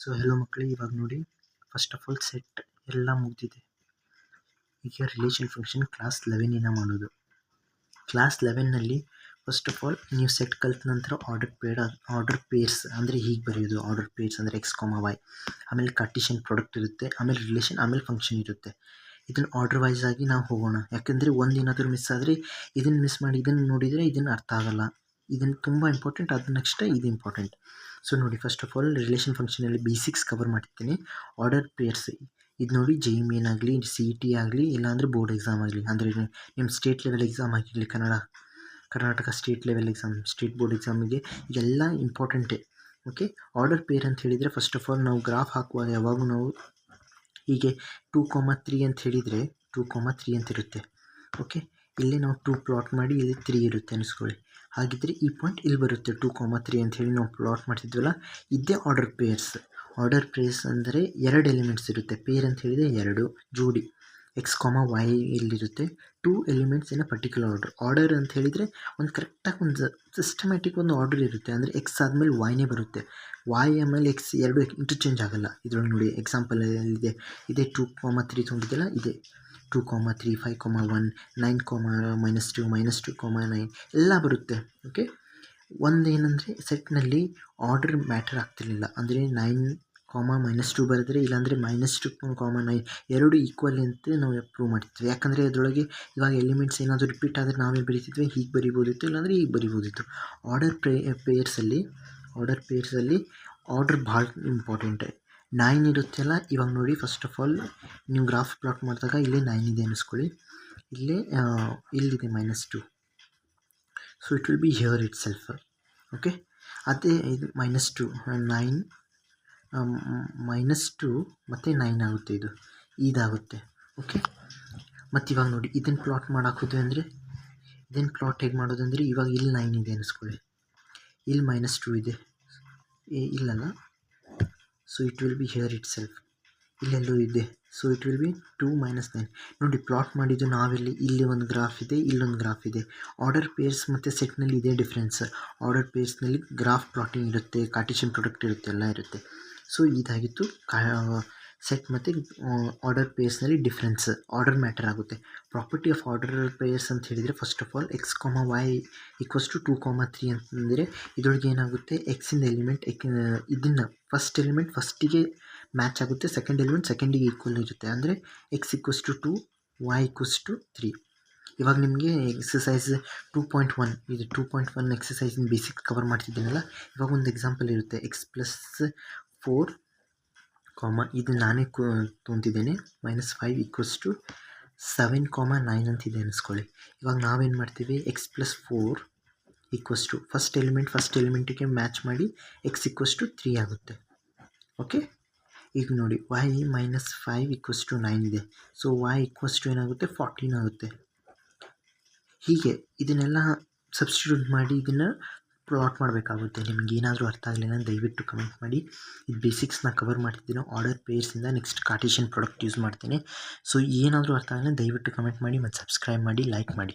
So hello ಮಕ್ಕಳೇ, ಇವಾಗ ನೋಡಿ ಫಸ್ಟ್ ಆಫ್ ಆಲ್ ಸೆಟ್ ಎಲ್ಲ ಮುಗ್ದಿದೆ. ಈಗ ರಿಲೇಷನ್ ಫಂಕ್ಷನ್ ಕ್ಲಾಸ್ 11 ಮಾಡೋದು. ಕ್ಲಾಸ್ 11ನಲ್ಲಿ ಫಸ್ಟ್ ಆಫ್ ಆಲ್ ನೀವು ಸೆಟ್ ಕಲಿತ ನಂತರ ಆರ್ಡರ್ ಪೇರ್ಸ್ ಅಂದರೆ ಹೀಗೆ ಬರೆಯೋದು. ಆರ್ಡರ್ ಪೇರ್ಸ್ ಅಂದರೆ ಎಕ್ಸ್ ಕಾಮ ವೈ, ಆಮೇಲೆ ಕಾರ್ಟಿಷಿಯನ್ ಪ್ರಾಡಕ್ಟ್ ಇರುತ್ತೆ, ಆಮೇಲೆ ರಿಲೇಷನ್, ಆಮೇಲೆ ಫಂಕ್ಷನ್ ಇರುತ್ತೆ. ಇದನ್ನು ಆರ್ಡರ್ ವೈಸ್ ಆಗಿ ನಾವು ಹೋಗೋಣ. ಯಾಕೆಂದರೆ ಒಂದೇನಾದರೂ ಮಿಸ್ ಆದರೆ ಇದನ್ನು ಮಿಸ್ ಮಾಡಿ ಇದನ್ನು ನೋಡಿದರೆ ಇದನ್ನು ಅರ್ಥ ಆಗಲ್ಲ. ಇದನ್ನು ತುಂಬ ಇಂಪಾರ್ಟೆಂಟ್, ಅದು ನೆಕ್ಸ್ಟ್ ಇದು ಇಂಪಾರ್ಟೆಂಟ್. ಸೊ ನೋಡಿ, ಫಸ್ಟ್ ಆಫ್ ಆಲ್ ರಿಲೇಷನ್ ಫಂಕ್ಷನಲ್ಲಿ ಬೇಸಿಕ್ಸ್ ಕವರ್ ಮಾಡ್ತೀನಿ. ಆರ್ಡರ್ ಪೇರ್ಸ್ ಇದು ನೋಡಿ, ಜೆ ಮೇನ್ ಆಗಲಿ, ಸಿ ಇ ಟಿ ಆಗಲಿ, ಇಲ್ಲಾಂದರೆ ಬೋರ್ಡ್ ಎಕ್ಸಾಮ್ ಆಗಲಿ, ಅಂದರೆ ನಿಮ್ಮ ಸ್ಟೇಟ್ ಲೆವೆಲ್ ಎಕ್ಸಾಮ್ ಆಗಿರಲಿ, Karnataka state level exam, state board ಎಕ್ಸಾಮಿಗೆ ಇದೆಲ್ಲ ಇಂಪಾರ್ಟೆಂಟೇ. ಓಕೆ, ಆರ್ಡರ್ ಪೇರ್ ಅಂತ ಹೇಳಿದರೆ ಫಸ್ಟ್ ಆಫ್ ಆಲ್ ನಾವು ಗ್ರಾಫ್ ಹಾಕುವಾಗ ಯಾವಾಗೂ ನಾವು ಹೀಗೆ 2,3 ಅಂತ ಹೇಳಿದರೆ 2,3 ಅಂತ ಇರುತ್ತೆ. ಓಕೆ, ಇಲ್ಲಿ ನಾವು 2 ಪ್ಲಾಟ್ ಮಾಡಿ ಇಲ್ಲಿ 3 ಇರುತ್ತೆ ಅನಿಸ್ಕೊಳ್ಳಿ. ಹಾಗಿದ್ದರೆ ಈ ಪಾಯಿಂಟ್ ಇಲ್ಲಿ ಬರುತ್ತೆ 2,3 ಅಂತ ಹೇಳಿ ನಾವು ಪ್ಲಾಟ್ ಮಾಡ್ತಿದ್ವಲ್ಲ, ಇದೇ ಆರ್ಡರ್ ಪೇರ್ಸ್. ಆರ್ಡರ್ ಪೇರ್ಸ್ ಅಂದರೆ 2 ಎಲಿಮೆಂಟ್ಸ್ ಇರುತ್ತೆ. ಪೇರ್ ಅಂತ ಹೇಳಿದರೆ 2 ಜೋಡಿ, ಎಕ್ಸ್ ಕಾಮ ವೈ ಇಲ್ಲಿರುತ್ತೆ. 2 elements in a particular order. Order ಅಂತ ಹೇಳಿದರೆ ಒಂದು ಕರೆಕ್ಟಾಗಿ ಒಂದು ಸಿಸ್ಟಮ್ಯಾಟಿಕ್ ಒಂದು ಆರ್ಡರ್ ಇರುತ್ತೆ. ಅಂದರೆ ಎಕ್ಸ್ ಆದಮೇಲೆ ವೈನೇ ಬರುತ್ತೆ, ವೈ ಆಮೇಲೆ ಎಕ್ಸ್ ಎರಡು ಇಂಟರ್ಚೇಂಜ್ ಆಗೋಲ್ಲ. ಇದರೊಳಗೆ ನೋಡಿ ಎಕ್ಸಾಂಪಲ್ ಇದೆ, ಇದೇ 2,3 ತೊಗೊಂಡಿದ್ದೆಲ್ಲ ಇದೆ. 2,3, 5,1, 9,-2, -2,9 ಎಲ್ಲ ಬರುತ್ತೆ. ಓಕೆ, ಒಂದೇನೆಂದರೆ ಸೆಟ್ನಲ್ಲಿ ಆರ್ಡರ್ ಮ್ಯಾಟರ್ ಆಗ್ತಿರಲಿಲ್ಲ. ಅಂದರೆ 9,-2 ಬರೆದ್ರೆ, ಇಲ್ಲಾಂದರೆ -2,9 ಎರಡು ಈಕ್ವಲ್ ಅಂತ ನಾವು ಪ್ರೂವ್ ಮಾಡ್ತಿದ್ವಿ. ಯಾಕಂದರೆ ಅದರೊಳಗೆ ಇವಾಗ ಎಲಿಮೆಂಟ್ಸ್ ಏನಾದರೂ ರಿಪೀಟ್ ಆದರೆ ನಾವೇನು ಬರೀತಿದ್ವಿ, ಹೀಗೆ ಬರಿಬೋದಿತ್ತು, ಇಲ್ಲಾಂದರೆ ಹೀಗೆ ಬರಿಬೋದಿತ್ತು. ಆರ್ಡರ್ ಪೇರ್ಸಲ್ಲಿ ಆರ್ಡರ್ ಭಾಳ ಇಂಪಾರ್ಟೆಂಟ್. 9 ಇರುತ್ತೆಲ್ಲ. ಇವಾಗ ನೋಡಿ, ಫಸ್ಟ್ ಆಫ್ ಆಲ್ ನೀವು ಗ್ರಾಫ್ ಪ್ಲಾಟ್ ಮಾಡಿದಾಗ ಇಲ್ಲೇ 9 ಇದೆ ಅನ್ನಿಸ್ಕೊಳ್ಳಿ. ಇಲ್ಲಿದೆ -2. So it will be here ಇಟ್ ಸೆಲ್ಫ್. ಓಕೆ, ಅದೇ ಇದು -2, 9 -2 ಮತ್ತು 9 ಆಗುತ್ತೆ. ಇದಾಗುತ್ತೆ. ಓಕೆ, ಮತ್ತು ಇವಾಗ ನೋಡಿ ಇದನ್ನು ಪ್ಲಾಟ್ ಮಾಡೋಕ್ಕೋದು ಅಂದರೆ ಇದನ್ನು ಪ್ಲಾಟ್ ಹೇಗೆ ಮಾಡೋದಂದರೆ, ಇವಾಗ ಇಲ್ಲಿ 9 ಇದೆ ಅನ್ನಿಸ್ಕೊಳ್ಳಿ, ಇಲ್ಲಿ -2 ಇದೆ, ಇಲ್ಲಲ್ಲ. So it will be here ಇಟ್ ಸೆಲ್ಫ್, ಇಲ್ಲೆಲ್ಲೂ ಇದೆ. So it will be 2 - 9. ನೋಡಿ, ಪ್ಲಾಟ್ ಮಾಡಿದ್ದು ನಾವೆಲ್ಲಿ, ಇಲ್ಲಿ ಒಂದು ಗ್ರಾಫ್ ಇದೆ, ಇಲ್ಲೊಂದು ಗ್ರಾಫ್ ಇದೆ. ಆರ್ಡರ್ ಪೇರ್ಸ್ ಮತ್ತು ಸೆಟ್ನಲ್ಲಿ ಇದೇ ಡಿಫ್ರೆನ್ಸ್. ಆರ್ಡರ್ ಪೇರ್ಸ್ನಲ್ಲಿ ಗ್ರಾಫ್ ಪ್ಲಾಟಿಂಗ್ ಇರುತ್ತೆ, ಕಾರ್ಟಿಷಿಯನ್ ಪ್ರಾಡಕ್ಟ್ ಇರುತ್ತೆ, ಎಲ್ಲ ಇರುತ್ತೆ. ಸೊ ಇದಾಗಿತ್ತು ಸೆಟ್ ಮತ್ತು ಆರ್ಡರ್ ಪೇರ್ಸ್ನಲ್ಲಿ ಡಿಫ್ರೆನ್ಸ್. ಆರ್ಡರ್ ಮ್ಯಾಟರ್ ಆಗುತ್ತೆ. ಪ್ರಾಪರ್ಟಿ ಆಫ್ ಆರ್ಡರ್ ಪೇರ್ಸ್ ಅಂತ ಹೇಳಿದರೆ first of all x comma y equals to 2,3 ಅಂತಂದರೆ ಇದರೊಳಗೆ ಏನಾಗುತ್ತೆ, ಎಕ್ಸಿಂದ ಎಲಿಮೆಂಟ್ ಇದನ್ನು ಫಸ್ಟ್ ಎಲಿಮೆಂಟ್ ಫಸ್ಟಿಗೆ ಮ್ಯಾಚ್ ಆಗುತ್ತೆ, ಸೆಕೆಂಡ್ ಎಲಿಮೆಂಟ್ ಸೆಕೆಂಡಿಗೆ ಈಕ್ವಲ್ ಇರುತ್ತೆ. ಅಂದರೆ x equals to 2, y equals to 3. ಇವಾಗ ನಿಮಗೆ ಎಕ್ಸಸೈಸ್ 2.1 ಇದು 2.1 ಎಕ್ಸಸೈಸಿನ ಬೇಸಿಕ್ ಕವರ್ ಮಾಡ್ತಿದ್ದೀನಲ್ಲ. ಇವಾಗ ಒಂದು ಎಕ್ಸಾಂಪಲ್ ಇರುತ್ತೆ, x+4, ಇದು ನಾನೇ ತೊಗೊತಿದ್ದೇನೆ, -5 ಈಕ್ವಲ್ಸ್ ಟು 7,9 ಅಂತಿದೆ ಅನ್ನಿಸ್ಕೊಳ್ಳಿ. ಇವಾಗ ನಾವೇನು ಮಾಡ್ತೀವಿ, x+4 ಈಕ್ವಲ್ಸ್ ಟು ಫಸ್ಟ್ ಎಲಿಮೆಂಟಿಗೆ ಮ್ಯಾಚ್ ಮಾಡಿ ಎಕ್ಸ್ ಈಕ್ವಲ್ಸ್ ಟು 3 ಆಗುತ್ತೆ. ಓಕೆ, ಈಗ ನೋಡಿ y -5 ಈಕ್ವಲ್ಸ್ ಟು 9 ಇದೆ. ಸೊ y ಈಕ್ವಲ್ಸ್ ಟು ಏನಾಗುತ್ತೆ, 14 ಆಗುತ್ತೆ. ಹೀಗೆ ಇದನ್ನೆಲ್ಲ ಸಬ್ಸ್ಟಿಟ್ಯೂಟ್ ಮಾಡಿ ಇದನ್ನು ಪ್ಲಾಟ್ ಮಾಡಬೇಕಾಗುತ್ತೆ. ನಿಮ್ಗೆ ಏನಾದರೂ ಅರ್ಥ ಆಗಲಿಲ್ಲ ದಯವಿಟ್ಟು ಕಮೆಂಟ್ ಮಾಡಿ. ಇದು ಬೇಸಿಕ್ಸ್ನ ಕವರ್ ಮಾಡ್ತಿದ್ದೀನಿ. ಆರ್ಡರ್ ಪೇರ್ಸಿಂದ ನೆಕ್ಸ್ಟ್ ಕಾರ್ಟಿಷಿಯನ್ ಪ್ರಾಡಕ್ಟ್ ಯೂಸ್ ಮಾಡ್ತೀನಿ. ಸೊ ಏನಾದರೂ ಅರ್ಥ ಆಗಲಿಲ್ಲ ದಯವಿಟ್ಟು ಕಮೆಂಟ್ ಮಾಡಿ ಮತ್ತು ಸಬ್ಸ್ಕ್ರೈಬ್ ಮಾಡಿ, ಲೈಕ್ ಮಾಡಿ.